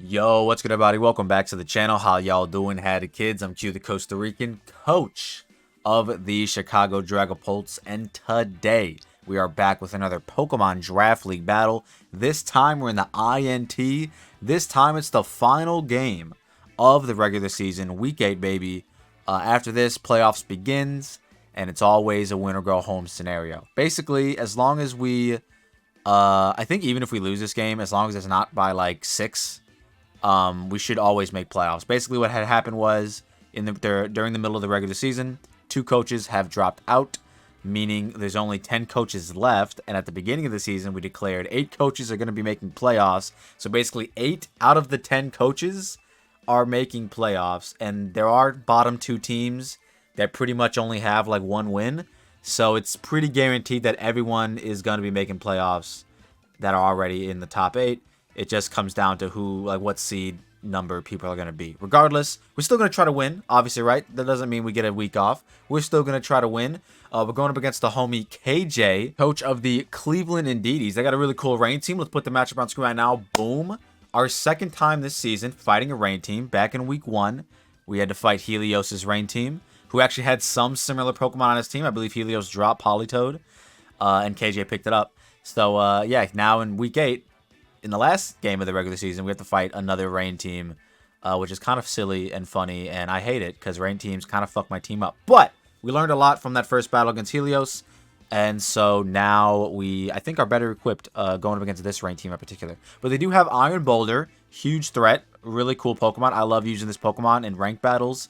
Yo, what's good, everybody? Welcome back to the channel. How y'all doing? Howdy, kids? I'm Q, the Costa Rican coach of the Chicago Dragapults, and today we are back with another Pokemon Draft League battle. This time we're in the INT. This time it's the final game of the regular season, Week 8, baby. After this, playoffs begins, and it's always a win or go home scenario. Basically, as long as we, I think even if we lose this game, as long as it's not by like 6. We should always make playoffs. Basically, what had happened was during the middle of the regular season, 2 coaches have dropped out, meaning there's only 10 coaches left. And at the beginning of the season, we declared 8 coaches are going to be making playoffs. So basically, 8 out of the 10 coaches are making playoffs, and there are bottom 2 teams that pretty much only have like 1 win. So it's pretty guaranteed that everyone is going to be making playoffs that are already in the top 8. It just comes down to what seed number people are going to be. Regardless, we're still going to try to win, obviously, right? That doesn't mean we get a week off. We're still going to try to win. We're going up against the homie KJ, coach of the Cleveland Indides. They got a really cool rain team. Let's put the matchup on screen right now. Boom. Our second time this season fighting a rain team. Back in week 1, we had to fight Helios's rain team, who actually had some similar Pokemon on his team. I believe Helios dropped Politoed, and KJ picked it up. So, yeah, now in week 8, in the last game of the regular season, we have to fight another rain team, which is kind of silly and funny, and I hate it because rain teams kind of fuck my team up. But we learned a lot from that first battle against Helios, and so now I think, are better equipped going up against this rain team in particular. But they do have Iron Boulder, huge threat, really cool Pokemon. I love using this Pokemon in ranked battles,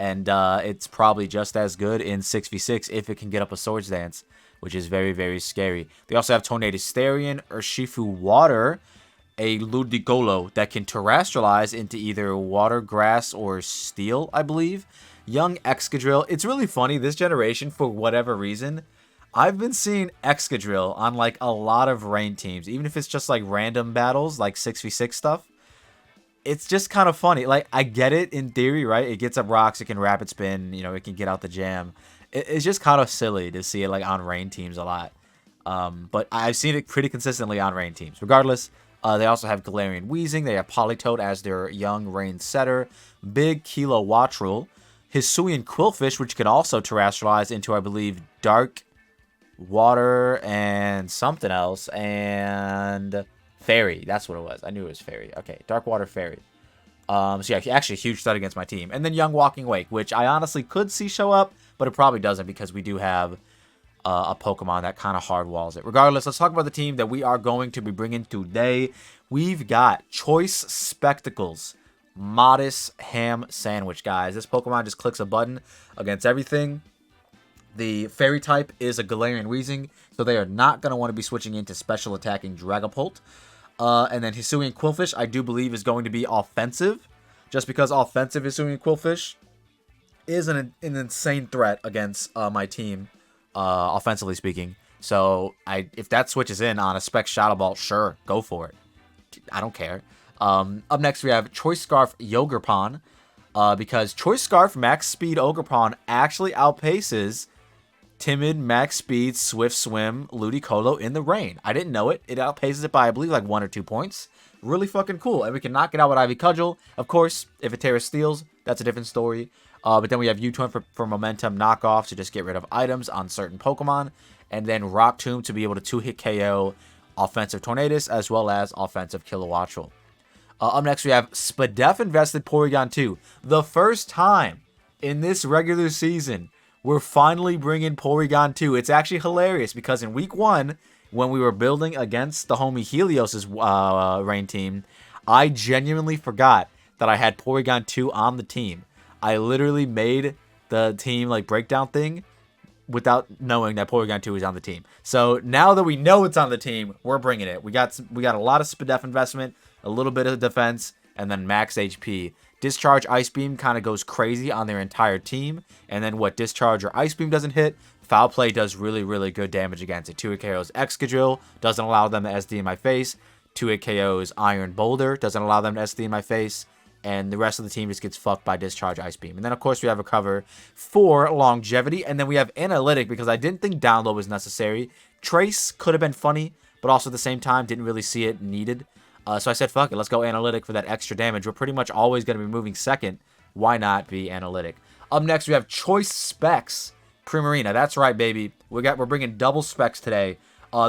and it's probably just as good in 6v6 if it can get up a Swords Dance, which is very, very scary. They also have Tornadus Starion, Urshifu Water, a Ludicolo that can terrestrialize into either water, grass, or steel, I believe. Young Excadrill. It's really funny, this generation, for whatever reason, I've been seeing Excadrill on like a lot of rain teams, even if it's just like random battles, like 6v6 stuff. It's just kind of funny. Like, I get it in theory, right? It gets up rocks, it can rapid spin, you know, it can get out the jam. It's just kind of silly to see it like on rain teams a lot. But I've seen it pretty consistently on rain teams. Regardless, they also have Galarian Weezing. They have Politoed as their young rain setter. Big Kilowattrel. Hisuian Quillfish, which can also terrestrialize into, I believe, Dark Water and something else. And Fairy. That's what it was. I knew it was Fairy. Okay, Dark Water Fairy. So yeah, actually a huge stud against my team. And then Young Walking Wake, which I honestly could see show up, but it probably doesn't because we do have a Pokemon that kind of hard walls it. Regardless, let's talk about the team that we are going to be bringing today. We've got Choice Spectacles, Modest Ham Sandwich, guys. This Pokemon just clicks a button against everything. The Fairy type is a Galarian Weezing, so they are not going to want to be switching into special attacking Dragapult. And then Hisuian Quillfish, I do believe, is going to be offensive, just because offensive Hisuian Quillfish is an insane threat against my team. Offensively speaking. So if that switches in on a Spec Shadow Ball, sure, go for it. I don't care. Up next we have Choice Scarf Yogurpon, because Choice Scarf Max Speed Ogerpon actually outpaces Timid Max Speed Swift Swim Ludicolo in the rain. I didn't know it. It outpaces it by, I believe, like 1 or 2 points. Really fucking cool. And we can knock it out with Ivy Cudgel. Of course, if it Terra Steals, that's a different story. But then we have U-Turn for Momentum Knockoff to just get rid of items on certain Pokemon. And then Rock Tomb to be able to 2-hit KO offensive Tornadus as well as offensive Kilowattrel. Up next we have Spadef Invested Porygon2. The first time in this regular season, we're finally bringing Porygon2. It's actually hilarious because in week 1, when we were building against the homie Helios's rain team, I genuinely forgot that I had Porygon2 on the team. I literally made the team like breakdown thing without knowing that Porygon2 is on the team. So now that we know it's on the team, we're bringing it. We got a lot of Spadef investment, a little bit of defense, and then max HP. Discharge Ice Beam kind of goes crazy on their entire team. And then what Discharge or Ice Beam doesn't hit, Foul Play does really, really good damage against it. 2-hit KOs Excadrill, doesn't allow them to SD in my face. 2-hit KOs Iron Boulder, doesn't allow them to SD in my face. And the rest of the team just gets fucked by Discharge Ice Beam. And then, of course, we have a cover for Longevity. And then we have Analytic because I didn't think Download was necessary. Trace could have been funny, but also at the same time, didn't really see it needed. So I said, fuck it, let's go analytic for that extra damage. We're pretty much always going to be moving second. Why not be analytic? Up next, we have Choice Specs Primarina. That's right, baby. We're bringing double specs today.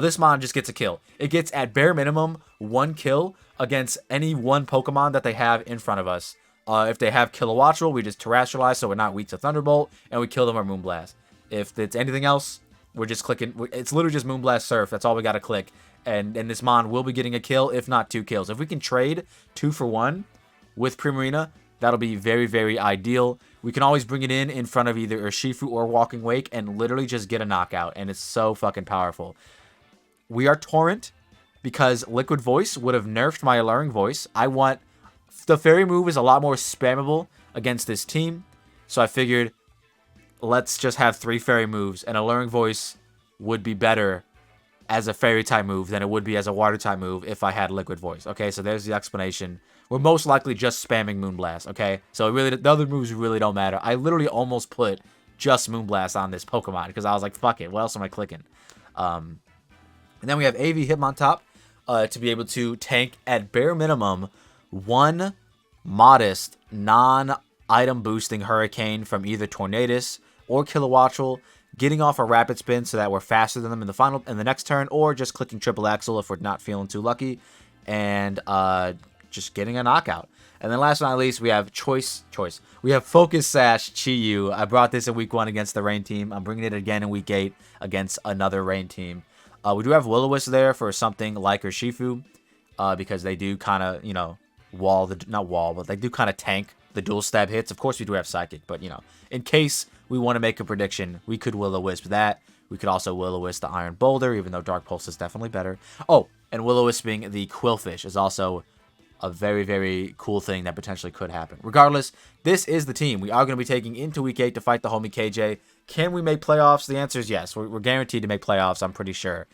This mon just gets a kill. It gets, at bare minimum, 1 kill against any one Pokemon that they have in front of us. If they have Kilowattrel, we just terrestrialize so we're not weak to Thunderbolt, and we kill them with Moonblast. If it's anything else, we're just clicking. It's literally just Moonblast Surf. That's all we got to click. And this mon will be getting a kill, if not 2 kills. If we can trade 2 for 1 with Primarina, that'll be very, very ideal. We can always bring it in front of either Urshifu or Walking Wake and literally just get a knockout. And it's so fucking powerful. We are Torrent because Liquid Voice would have nerfed my Alluring Voice. The Fairy move is a lot more spammable against this team. So I figured, let's just have 3 Fairy moves. And Alluring Voice would be better as a Fairy type move than it would be as a Water type move if I had Liquid Voice. Okay, so there's the explanation. We're most likely just spamming Moonblast, okay? So really, the other moves really don't matter. I literally almost put just Moonblast on this Pokemon because I was like, fuck it, what else am I clicking? And then we have AV Hitmontop to be able to tank at bare minimum 1 modest non-item boosting Hurricane from either Tornadus or Kilowattrel, getting off a Rapid Spin so that we're faster than them in the next turn, or just clicking Triple Axle if we're not feeling too lucky, and just getting a knockout. And then last but not least, we have Choice. We have Focus Sash Chi-Yu. I brought this in week 1 against the Rain team. I'm bringing it again in week 8 against another Rain team. We do have Will-O-Wisp there for something like Urshifu, because they do kind of, you know, but they do kind of tank the dual stab hits. Of course, we do have Psychic, but, you know, in case we want to make a prediction, we could Will-O-Wisp that. We could also Will-O-Wisp the Iron Boulder, even though Dark Pulse is definitely better. Oh, and Will-O-Wisping the Quillfish is also a very, very cool thing that potentially could happen. Regardless, this is the team we are going to be taking into Week 8 to fight the homie KJ. Can we make playoffs? The answer is yes. We're guaranteed to make playoffs, I'm pretty sure.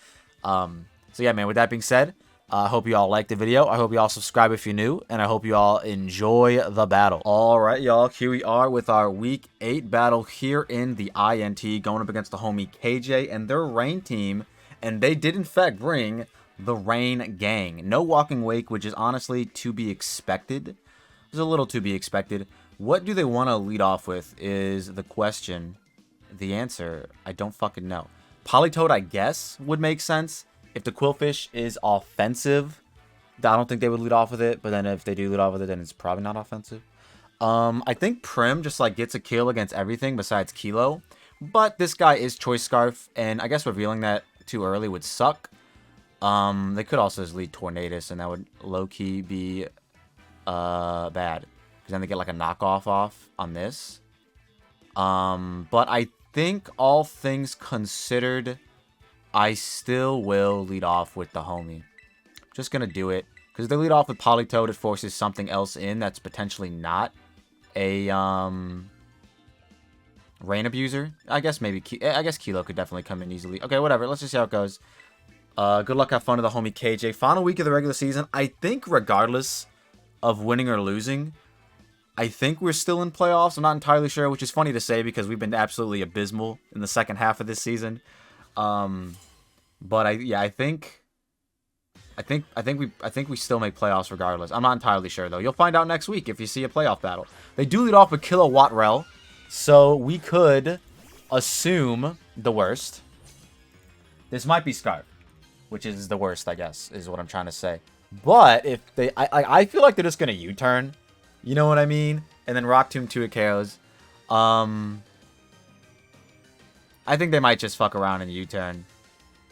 So yeah, man, with that being said, I hope you all liked the video. I hope you all subscribe if you're new, and I hope you all enjoy the battle. All right, y'all, here we are with our Week 8 battle here in the INT, going up against the homie KJ and their Rain team, and they did, in fact, bring the Rain Gang. No Walking Wake, which is honestly to be expected. It's a little to be expected. What do they want to lead off with is the question. The answer, I don't fucking know. Politoed, I guess, would make sense. If the Quillfish is offensive, I don't think they would lead off with it. But then if they do lead off with it, then it's probably not offensive. I think Prim just like gets a kill against everything besides Kilo. But this guy is Choice Scarf, and I guess revealing that too early would suck. They could also just lead Tornadus, and that would low-key be bad. Because then they get like a knockoff off on this. But I think all things considered, I still will lead off with the homie. Just gonna do it. Because if they lead off with Politoed, it forces something else in that's potentially not a Rain Abuser. I guess Kilo could definitely come in easily. Okay, whatever. Let's just see how it goes. Good luck, have fun to the homie KJ. Final week of the regular season. I think regardless of winning or losing, I think we're still in playoffs. I'm not entirely sure, which is funny to say because we've been absolutely abysmal in the second half of this season. But I think we still make playoffs regardless. I'm not entirely sure though. You'll find out next week if you see a playoff battle. They do lead off with Kilowattrel, so we could assume the worst. This might be Scarf, which is the worst, I guess, is what I'm trying to say. But if they, I feel like they're just gonna U-turn. You know what I mean? And then Rock Tomb 2 KOs. I think they might just fuck around and U-turn.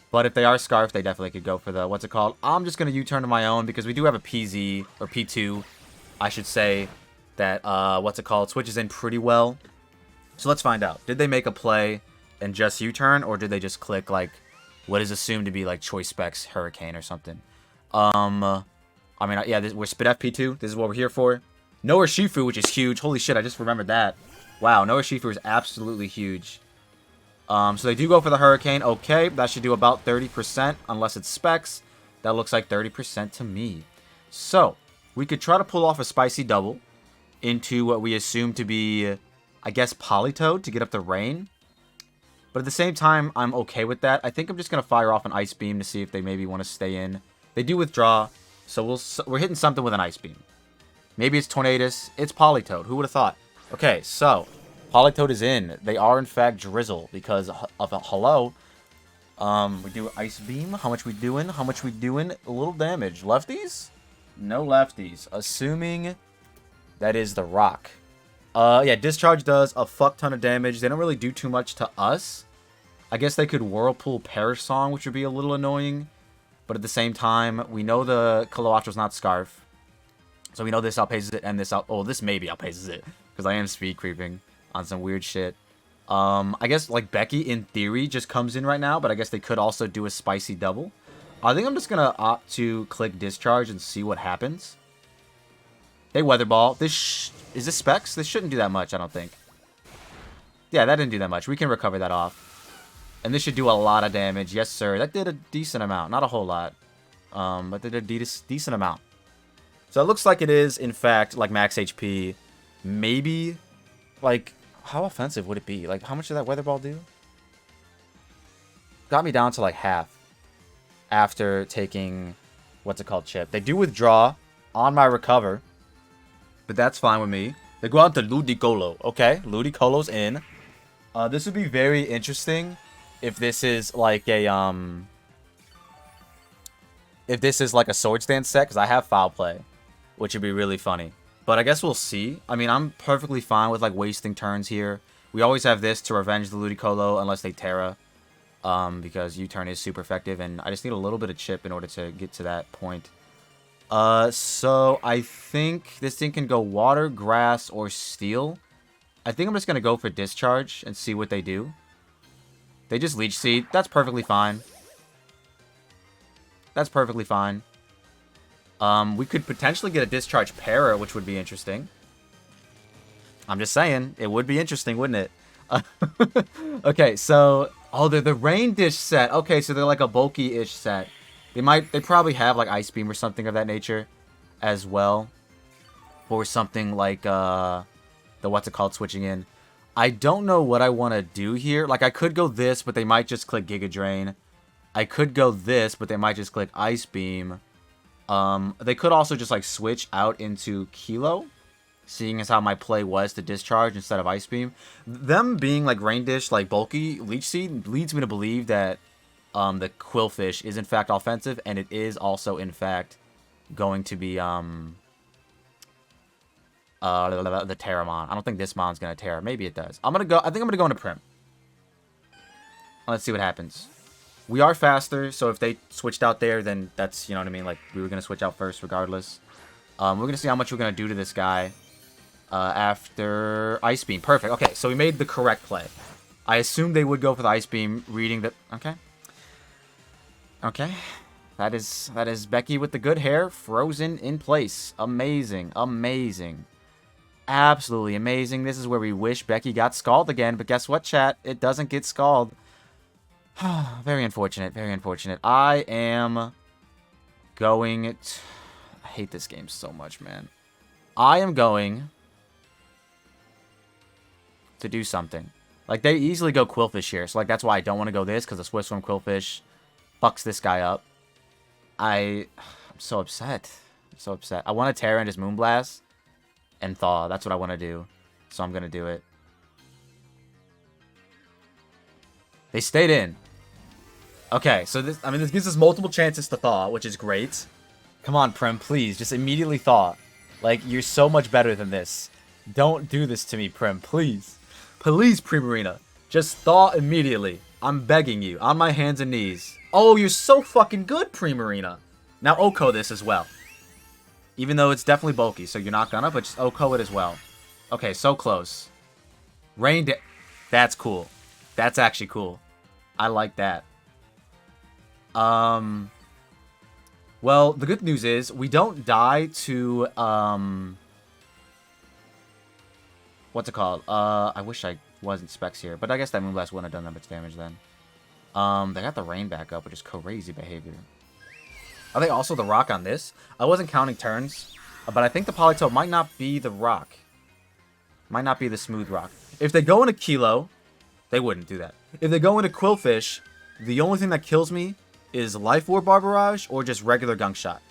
But if they are Scarf, they definitely could go for the, what's it called? I'm just going to U-turn to my own because we do have a PZ, or P2, I should say, that, what's it called? Switches in pretty well. So let's find out. Did they make a play and just U-turn, or did they just click, like, what is assumed to be, like, Choice Specs Hurricane or something? I mean, yeah, we're Spit FP2. This is what we're here for. No Urshifu, which is huge. Holy shit, I just remembered that. Wow, no Urshifu is absolutely huge. So they do go for the Hurricane. Okay, that should do about 30%, unless it's Specs. That looks like 30% to me. So, we could try to pull off a Spicy Double into what we assume to be, I guess, Politoed to get up the Rain. But at the same time, I'm okay with that. I think I'm just going to fire off an Ice Beam to see if they maybe want to stay in. They do withdraw. So we're hitting something with an Ice Beam. Maybe it's Tornadus. It's Politoed. Who would have thought? Okay, so Politoed is in. They are, in fact, Drizzle because of a hello. We do Ice Beam. How much we doing? How much we doing? A little damage. Lefties? No lefties. Assuming that is the Rock. Yeah, Discharge does a fuck ton of damage. They don't really do too much to us. I guess they could Whirlpool Perish Song, which would be a little annoying. But at the same time, we know the Kilowattrel's not Scarf. So we know this outpaces it, and this oh, this maybe outpaces it. Because I am speed creeping on some weird shit. I guess, like, Becky, in theory, just comes in right now. But I guess they could also do a spicy double. I think I'm just going to opt to click Discharge and see what happens. They Weather Ball. Is this Specs? This shouldn't do that much, I don't think. Yeah, that didn't do that much. We can recover that off. And this should do a lot of damage. Yes, sir. That did a decent amount. Not a whole lot. But did a decent amount. So it looks like it is, in fact, like max HP. Maybe, like, how offensive would it be? Like, how much did that Weather Ball do? Got me down to, like, half. After taking, what's it called, Chip. They do withdraw on my recover. But that's fine with me. They go out to Ludicolo. Okay, Ludicolo's in. This would be very interesting if this is like a Swords Dance set, because I have Foul Play, which would be really funny. But I guess we'll see. I mean, I'm perfectly fine with like wasting turns here. We always have this to revenge the Ludicolo unless they Terra, because U-turn is super effective, and I just need a little bit of chip in order to get to that point. So I think this thing can go Water, Grass, or Steel. I think I'm just gonna go for Discharge and see what they do. They just Leech Seed. That's perfectly fine. That's perfectly fine. We could potentially get a Discharge Para, which would be interesting. I'm just saying, it would be interesting, wouldn't it? Okay, so oh, they're the Rain Dish set. Okay, so they're like a bulky-ish set. They probably have like Ice Beam or something of that nature as well. Or something like the what's it called switching in. I don't know what I want to do here. Like I could go this, but they might just click Giga Drain. I could go this, but they might just click Ice Beam. They could also just like switch out into Kilo, seeing as how my play was to Discharge instead of Ice Beam. Them being like Rain Dish, like bulky Leech Seed, leads me to believe that the Quillfish is in fact offensive, and it is also in fact going to be the Terramon. I don't think this Mon's gonna Terra. Maybe it does. I think I'm gonna go into Prim. Let's see what happens. We are faster, so if they switched out there, then that's, you know what I mean, like we were gonna switch out first regardless. We're gonna see how much we're gonna do to this guy after Ice Beam. Perfect. Okay, so we made the correct play. I assumed they would go for the Ice Beam, reading the Okay. That is Becky with the good hair, frozen in place. Amazing. Amazing. Absolutely amazing. This is where we wish Becky got Scald again, but guess what, chat? It doesn't get Scald. Very unfortunate. Very unfortunate. I am going to... I hate this game so much, man. I am going to do something. Like, they easily go Quillfish here, so like that's why I don't want to go this, because the Swift Swim Quillfish fucks this guy up. I'm so upset. I'm so upset. I want to Terra and just Moonblast and Thaw. That's what I want to do. So I'm going to do it. They stayed in. Okay, so this, I mean, this gives us multiple chances to Thaw, which is great. Come on, Prim, please. Just immediately Thaw. Like, you're so much better than this. Don't do this to me, Prim, please. Please, Primarina. Just Thaw immediately. I'm begging you. On my hands and knees. Oh, you're so fucking good, Primarina. Now Oko this as well. Even though it's definitely bulky, so you're not gonna, but just Oko it as well. Okay, so close. That's cool. That's actually cool. I like that. Well, the good news is we don't die to, what's it called? I wish I wasn't Specs here, but I guess that Moonblast wouldn't have done that much damage then. They got the Rain back up, which is crazy behavior. Are they also the Rock on this? I wasn't counting turns, but I think the Politoed might not be the Rock. Might not be the Smooth Rock. If they go into Kilo, they wouldn't do that. If they go into Quillfish, the only thing that kills me is Life Orb Barbarage or just regular Gunk Shot.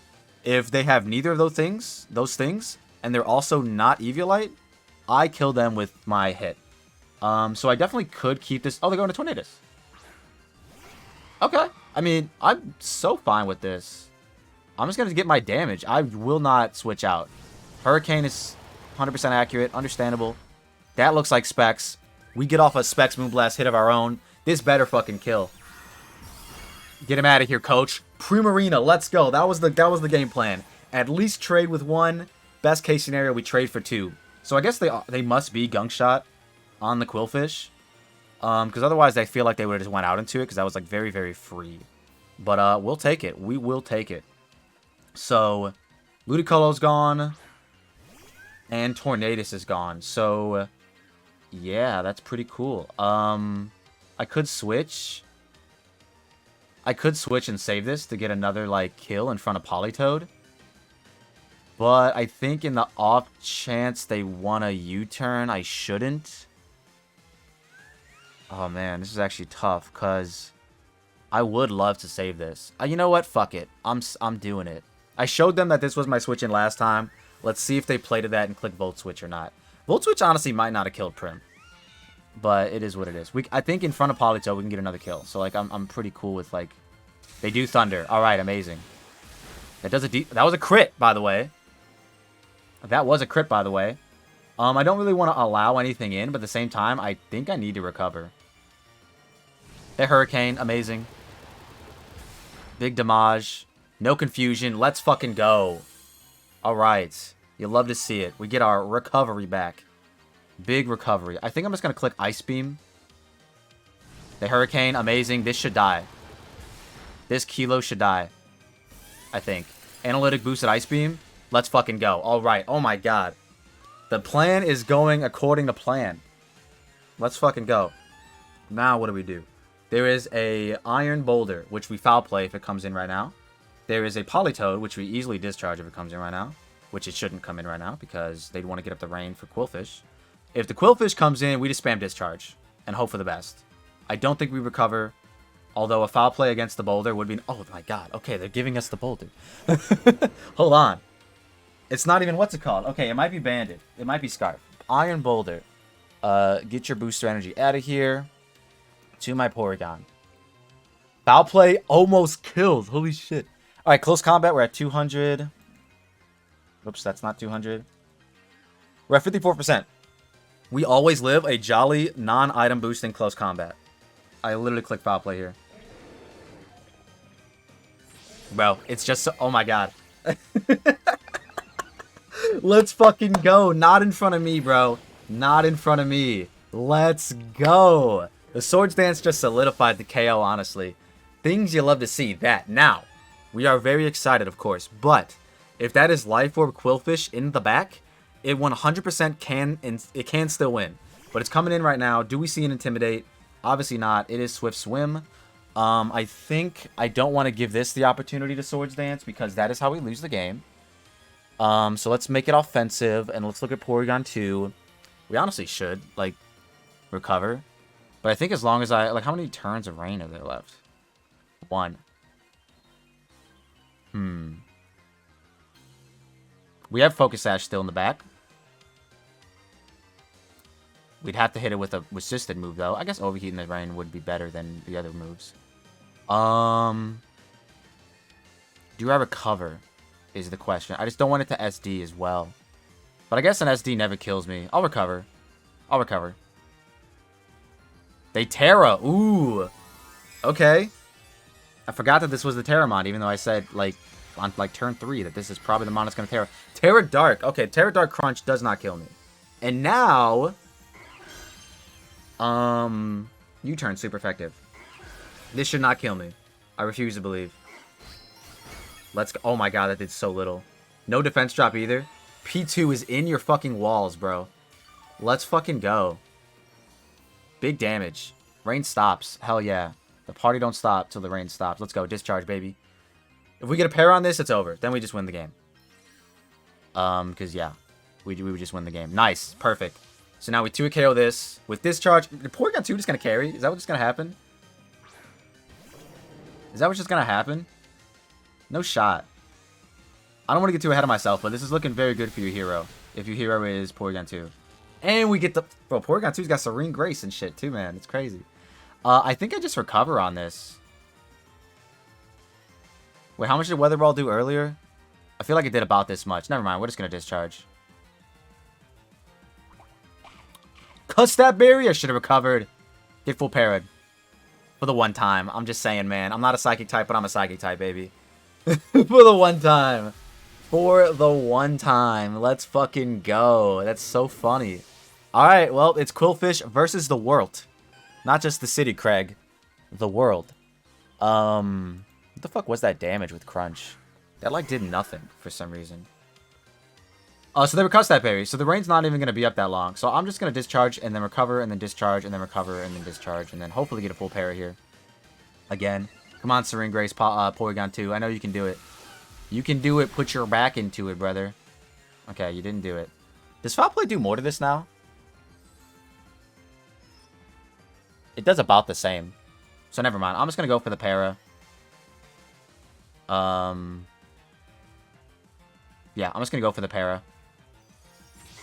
If they have neither of those things, and they're also not Eviolite, I kill them with my hit. So I definitely could keep this. Oh, they're going to Tornadus. Okay. I mean, I'm so fine with this. I'm just going to get my damage. I will not switch out. Hurricane is 100% accurate. Understandable. That looks like Specs. We get off a Specs Moonblast hit of our own. This better fucking kill. Get him out of here, coach. Primarina, let's go. That was the game plan. At least trade with one. Best case scenario, we trade for two. So I guess they must be Gunk Shot on the Quillfish. Because otherwise I feel like they would have just went out into it because that was like very, very free. But we'll take it. We will take it. So Ludicolo's gone. And Tornadus is gone. So yeah, that's pretty cool. I could switch. I could switch and save this to get another like kill in front of Politoed. But I think in the off chance they want a U-turn, I shouldn't. Oh man, this is actually tough because I would love to save this. You know what? Fuck it. I'm doing it. I showed them that this was my switch in last time. Let's see if they play to that and click Volt Switch or not. Volt Switch honestly might not have killed Prim. But it is what it is. I think in front of Politoed we can get another kill. So like I'm pretty cool with like they do Thunder. All right, amazing. That was a crit, by the way. That was a crit, by the way. I don't really want to allow anything in, but at the same time, I think I need to recover. The Hurricane, amazing. Big damage. No confusion. Let's fucking go. All right. You love to see it. We get our recovery back. Big recovery. I think I'm just going to click Ice Beam. The Hurricane, amazing. This should die. This Kilo should die. I think. Analytic boosted Ice Beam. Let's fucking go. All right. Oh my god. The plan is going according to plan. Let's fucking go. Now what do we do? There is a Iron Boulder, which we foul play if it comes in right now. There is a Politoed, which we easily discharge if it comes in right now. Which it shouldn't come in right now because they'd want to get up the rain for Quillfish. If the Quillfish comes in, we just spam discharge and hope for the best. I don't think we recover. Although a foul play against the Boulder would be... Oh my god. Okay, they're giving us the Boulder. Hold on. It's not even... What's it called? Okay, it might be Banded. It might be Scarf. Iron Boulder. Get your booster energy out of here. To my Porygon. Foul play almost kills. Holy shit. Alright, close combat. We're at 200. Oops, that's not 200. We're at 54%. We always live a jolly non-item boosting close combat. I literally click foul play here. Bro, it's just so... Oh my god. Let's fucking go. Not in front of me, bro. Not in front of me. Let's go. The Swords Dance just solidified the KO, honestly. Things you love to see. That. Now, we are very excited, of course. But, if that is Life Orb Quillfish in the back, it 100% can, and it can still win. But it's coming in right now. Do we see an Intimidate? Obviously not. It is Swift Swim. I think I don't want to give this the opportunity to Swords Dance because that is how we lose the game. So let's make it offensive and let's look at Porygon2. We honestly should, like, recover. But I think as long as I... Like, how many turns of rain are there left? 1. We have Focus Sash still in the back. We'd have to hit it with a resisted move, though. I guess Overheat in the rain would be better than the other moves. Do I recover? Is the question. I just don't want it to SD as well. But I guess an SD never kills me. I'll recover. I'll recover. They Terra. Ooh. Okay. I forgot that this was the Terramon, even though I said, like, on like turn 3 that this is probably the mon that's going to Terra. Terra Dark. Okay, Terra Dark Crunch does not kill me. And now... U-turn, super effective. This should not kill me. I refuse to believe. Let's go. Oh my god, that did so little. No defense drop either. P2 is in your fucking walls, bro. Let's fucking go. Big damage. Rain stops. Hell yeah. The party don't stop till the rain stops. Let's go. Discharge, baby. If we get a pair on this, it's over. Then we just win the game. Because, yeah. We would just win the game. Nice. Perfect. So now we 2 KO this. With Discharge. The Porygon 2 just going to carry? Is that what's going to happen? Is that what's just going to happen? No shot. I don't want to get too ahead of myself, but this is looking very good for your hero. If your hero is Porygon2. And we get the... Bro, Porygon2's got Serene Grace and shit too, man. It's crazy. I think I just recover on this. Wait, how much did Weather Ball do earlier? I feel like it did about this much. Never mind, we're just going to discharge. Cuts that barrier. Should have recovered. Get full parried. For the one time. I'm just saying, man. I'm not a psychic type, but I'm a psychic type, baby. For the one time. For the one time. Let's fucking go. That's so funny. Alright, well, it's Quillfish versus the world. Not just the city, Craig. The world. What the fuck was that damage with Crunch? That, like, did nothing for some reason. So they recover that berry. So the rain's not even going to be up that long. So I'm just going to discharge and then recover and then discharge and then recover and then discharge. And then hopefully get a full parry here. Again. Come on, Serene Grace, Porygon2. I know you can do it. You can do it. Put your back into it, brother. Okay, you didn't do it. Does Foul Play do more to this now? It does about the same. So never mind. I'm just going to go for the para. Yeah, I'm just going to go for the para.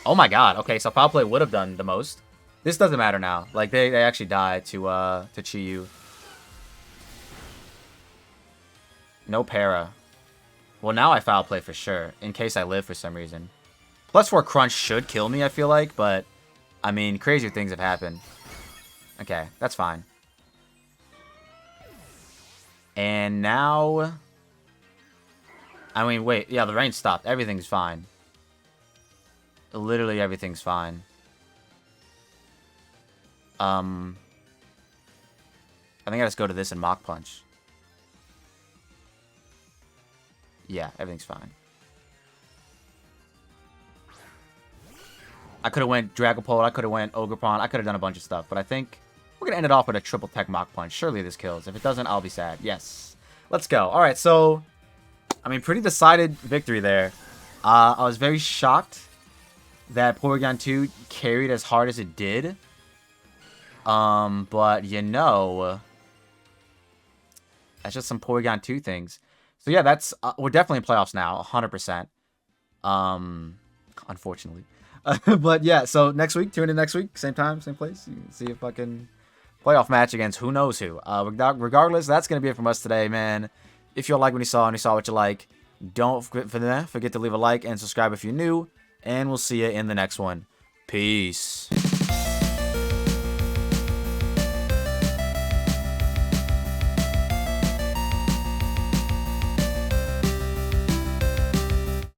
Oh my god. Okay, so Foul Play would have done the most. This doesn't matter now. Like, they actually die to Chiyu. No para. Well, now I Foul Play for sure. In case I live for some reason. +4 Crunch should kill me, I feel like. But, I mean, crazier things have happened. Okay, that's fine. And now... I mean, wait. Yeah, the rain stopped. Everything's fine. Literally everything's fine. I think I just go to this and Mach Punch. Yeah, everything's fine. I could have went Dragapult. I could have went Ogerpon. I could have done a bunch of stuff. But I think we're going to end it off with a triple tech Mach Punch. Surely this kills. If it doesn't, I'll be sad. Yes. Let's go. All right, so... I mean, pretty decided victory there. I was very shocked that Porygon2 carried as hard as it did. But, you know... That's just some Porygon2 things. So, yeah, that's... we're definitely in playoffs now. 100%. Unfortunately. But, yeah, so next week. Tune in next week. Same time, same place. You can see a fucking playoff match against who knows who. Regardless, that's going to be it from us today, man. If you like what you saw and you saw what you like, don't forget to leave a like and subscribe if you're new. And we'll see you in the next one. Peace.